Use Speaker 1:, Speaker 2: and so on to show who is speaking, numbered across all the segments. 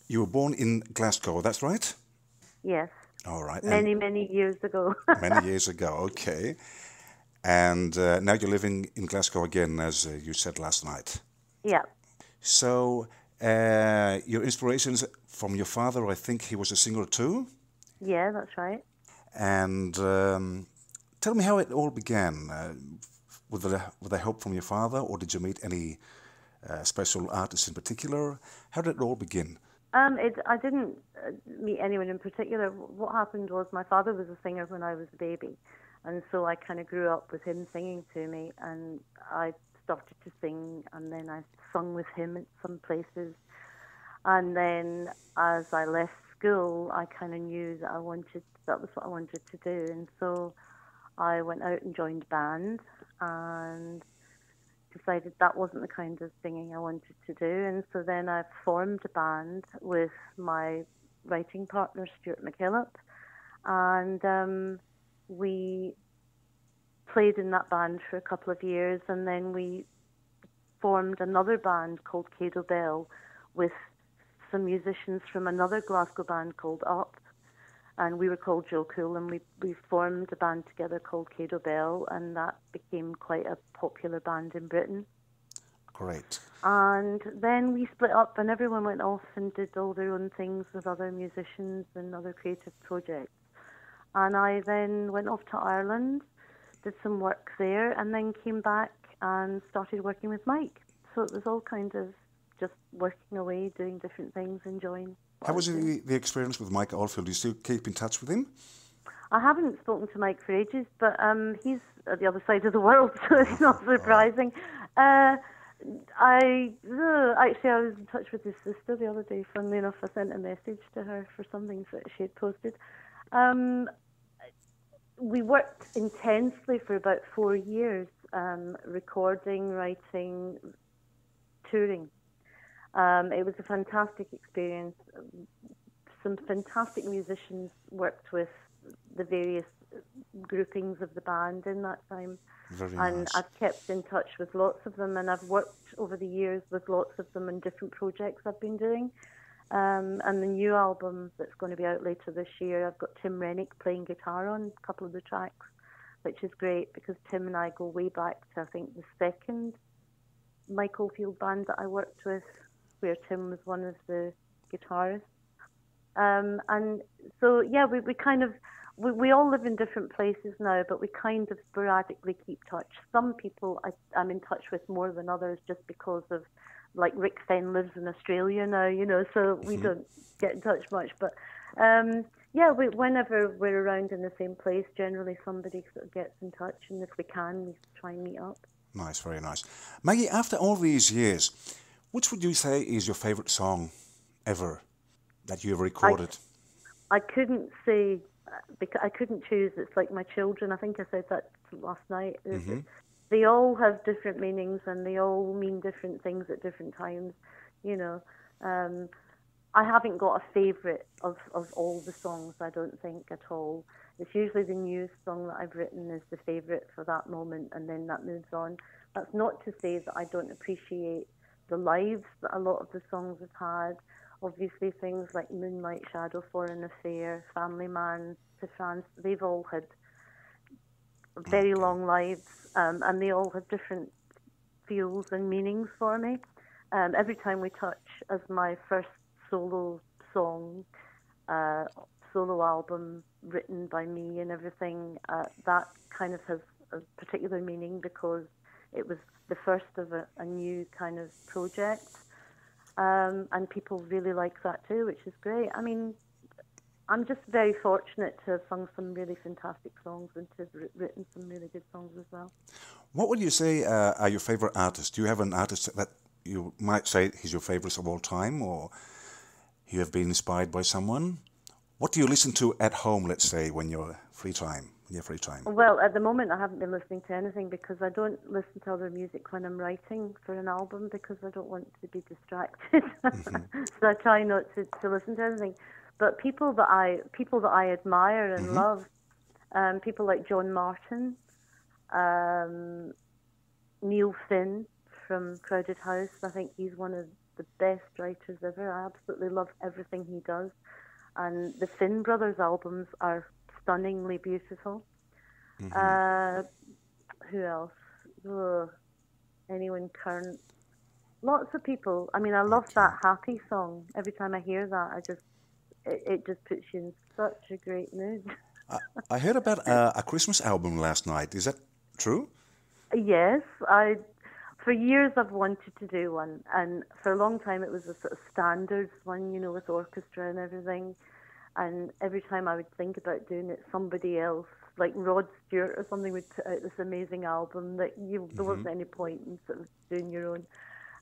Speaker 1: You were born in Glasgow, that's right?
Speaker 2: Yes,
Speaker 1: All right, and
Speaker 2: many, many years ago.
Speaker 1: many years ago, okay. And now you're living in Glasgow again, as you said last night.
Speaker 2: Yeah,
Speaker 1: So, your inspirations from your father, I think he was a singer too.
Speaker 2: yeah, that's right.
Speaker 1: And tell me how it all began. With the help from your father, or did you meet any special artists in particular? How did it all begin?
Speaker 2: I didn't meet anyone in particular. What happened was my father was a singer when I was a baby, and so I kind of grew up with him singing to me, and I started to sing, and then I sung with him at some places, and then as I left school, I kind of knew that that was what I wanted to do, and so I went out and joined band, and decided that wasn't the kind of singing I wanted to do. And so then I formed a band with my writing partner, Stuart McKillop. And we played in that band for a couple of years. And then we formed another band called Cado Bell with some musicians from another Glasgow band called Up. And we were called Joe Cool, and we formed a band together called Cado Bell, and that became quite a popular band in Britain.
Speaker 1: Great.
Speaker 2: And then we split up, and everyone went off and did all their own things with other musicians and other creative projects. And I then went off to Ireland, did some work there, and then came back and started working with Mike. So it was all kind of just working away, doing different things, enjoying what
Speaker 1: How
Speaker 2: I was
Speaker 1: was
Speaker 2: doing.
Speaker 1: the experience with Mike Oldfield? Do you still keep in touch with him?
Speaker 2: I haven't spoken to Mike for ages, but he's at the other side of the world, so it's not
Speaker 1: Oh,
Speaker 2: surprising. Uh, actually, I was in touch with his sister the other day. Funnily enough, I sent a message to her for something that she had posted. Um, we worked intensely for about 4 years, recording, writing, touring. It was a fantastic experience. Some fantastic musicians worked with the various groupings of the band in that time.
Speaker 1: very
Speaker 2: And
Speaker 1: nice.
Speaker 2: I've kept in touch with lots of them, and I've worked over the years with lots of them in different projects I've been doing. And the new album that's going to be out later this year, I've got Tim Rennick playing guitar on a couple of the tracks, which is great because Tim and I go way back to, I think, the second Michael Field band that I worked with, where Tim was one of the guitarists. And so, yeah, we kind of, we all live in different places now, but we kind of sporadically keep touch. Some people I'm in touch with more than others just because of, like, Rick Fenn lives in Australia now, so we
Speaker 1: Hmm.
Speaker 2: don't get in touch much. But um, yeah, whenever we're around in the same place, generally somebody sort of gets in touch, and if we can, we try and meet up.
Speaker 1: Nice, very nice. Maggie, after all these years, which would you say is your favorite song ever that you have
Speaker 2: I,
Speaker 1: recorded?
Speaker 2: I couldn't say, because I couldn't choose. It's like my children. I think I said that last night.
Speaker 1: Hmm.
Speaker 2: They all have different meanings, and they all mean different things at different times. You know, um, I haven't got a favourite of all the songs. I don't think at all. It's usually the newest song that I've written is the favourite for that moment, and then that moves on. That's not to say that I don't appreciate the lives that a lot of the songs have had. Obviously, things like Moonlight Shadow, Foreign Affair, Family Man, to France, they've all had very
Speaker 1: Okay.
Speaker 2: long lives, and they all have different feels and meanings for me. Every Time We Touch as my first solo song, uh, solo album written by me and everything, that kind of has a particular meaning because it was the first of a new kind of project. And people really like that too, which is great. I mean, I'm just very fortunate to have sung some really fantastic songs and to have written some really good songs as well.
Speaker 1: What would you say are your favorite artists? Do you have an artist that you might say is your favorite of all time, or you have been inspired by someone? What do you listen to at home, let's say, when you're free time? When you have free time.
Speaker 2: Well, at the moment, I haven't been listening to anything because I don't listen to other music when I'm writing for an album because I don't want to be distracted.
Speaker 1: Hmm.
Speaker 2: So I try not to listen to anything. But people that I admire and
Speaker 1: Hmm.
Speaker 2: love, people like John Martin, um, Neil Finn from Crowded House. I think he's one of the best writers ever. I absolutely love everything he does. And the Finn Brothers albums are stunningly beautiful. Who else? Ugh, anyone current? Lots of people. I mean, I love that Happy song. Every time I hear that, it just puts you in such a great mood.
Speaker 1: I heard about a Christmas album last night. Is that true?
Speaker 2: Yes, for years I've wanted to do one, and for a long time it was a sort of standards one, you know, with orchestra and everything. And every time I would think about doing it, somebody else, like Rod Stewart or something, would put out this amazing album that there wasn't any point in sort of doing your own.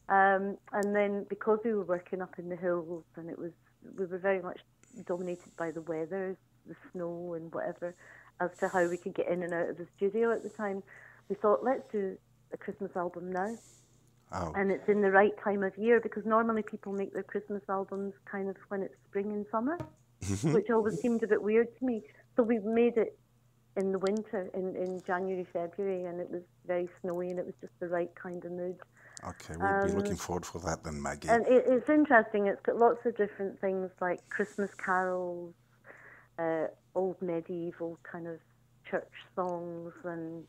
Speaker 2: And then because we were working up in the hills, and we were very much dominated by the weather, the snow and whatever, as to how we could get in and out of the studio at the time. We thought, let's do a Christmas album now. Oh. And it's in the right time of year, because normally people make their Christmas albums kind of when it's spring and summer, which always seemed a bit weird to me. So we made it in the winter, in January, February, and it was very snowy, and it was just the right kind of mood.
Speaker 1: Okay, we'll be looking forward for that then, Maggie.
Speaker 2: And it's interesting. It's got lots of different things like Christmas carols, old medieval kind of church songs, and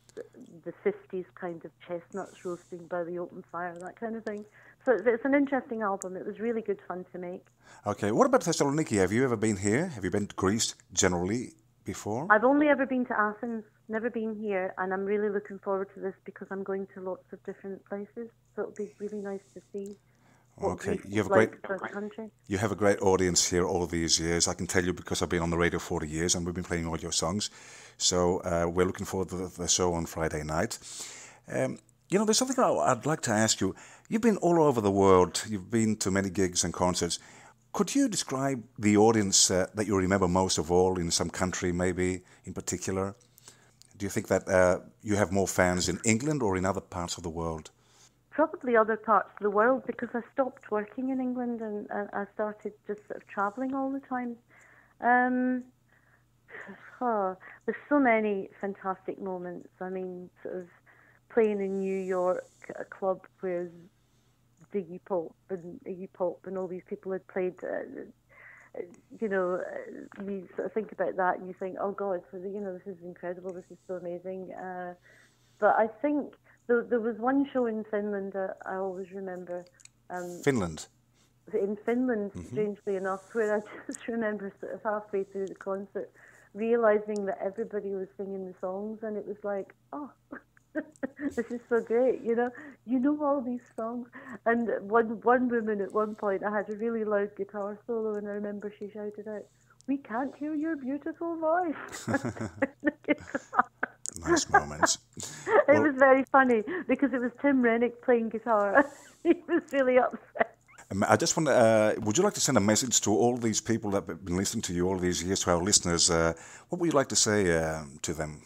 Speaker 2: the 50s kind of chestnuts roasting by the open fire, that kind of thing. So it's an interesting album. It was really good fun to make.
Speaker 1: Okay, what about Thessaloniki? Have you ever been here? Have you been to Greece generally before?
Speaker 2: I've only ever been to Athens, never been here, and I'm really looking forward to this because I'm going to lots of different places, so it'll be really nice to see.
Speaker 1: Okay,
Speaker 2: you
Speaker 1: have a great audience here all these years. I can tell you because I've been on the radio 40 years and we've been playing all your songs. So we're looking forward to the show on Friday night. You know, there's something I'd like to ask you. You've been all over the world. You've been to many gigs and concerts. Could you describe the audience that you remember most of all in some country, maybe in particular? Do you think that you have more fans in England or in other parts of the world?
Speaker 2: Probably other parts of the world, because I stopped working in England and I started just sort of travelling all the time. There's so many fantastic moments. I mean, sort of playing in New York at a club where Iggy Pop and all these people had played. You know, you sort of think about that and you think, oh God, you know, this is incredible. This is so amazing. But I think there was one show in Finland that I always remember.
Speaker 1: Finland?
Speaker 2: In Finland, strangely enough, where I just remember sort of halfway through the concert realising that everybody was singing the songs, and it was like, oh, this is so great, you know all these songs. And one woman at one point, I had a really loud guitar solo, and I remember she shouted out, "We can't hear your beautiful voice."
Speaker 1: Nice moments.
Speaker 2: It was very funny because it was Tim Rennick playing guitar. He was really upset.
Speaker 1: I just want to, would you like to send a message to all these people that have been listening to you all these years, to our listeners? What would you like to say to them?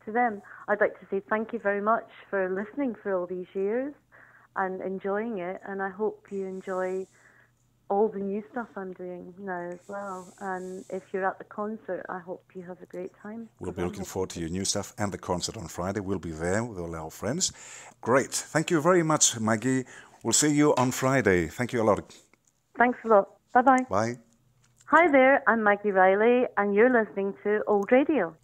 Speaker 2: To them, I'd like to say thank you very much for listening for all these years and enjoying it. And I hope you enjoy all the new stuff I'm doing now as well. And if you're at the concert, I hope you have a great time.
Speaker 1: We'll be looking forward to your new stuff and the concert on Friday. We'll be there with all our friends. Great. Thank you very much, Maggie. We'll see you on Friday. Thank you a lot.
Speaker 2: Thanks a lot. Bye-bye.
Speaker 1: Bye.
Speaker 2: Hi there, I'm Maggie Reilly, and you're listening to Old Radio.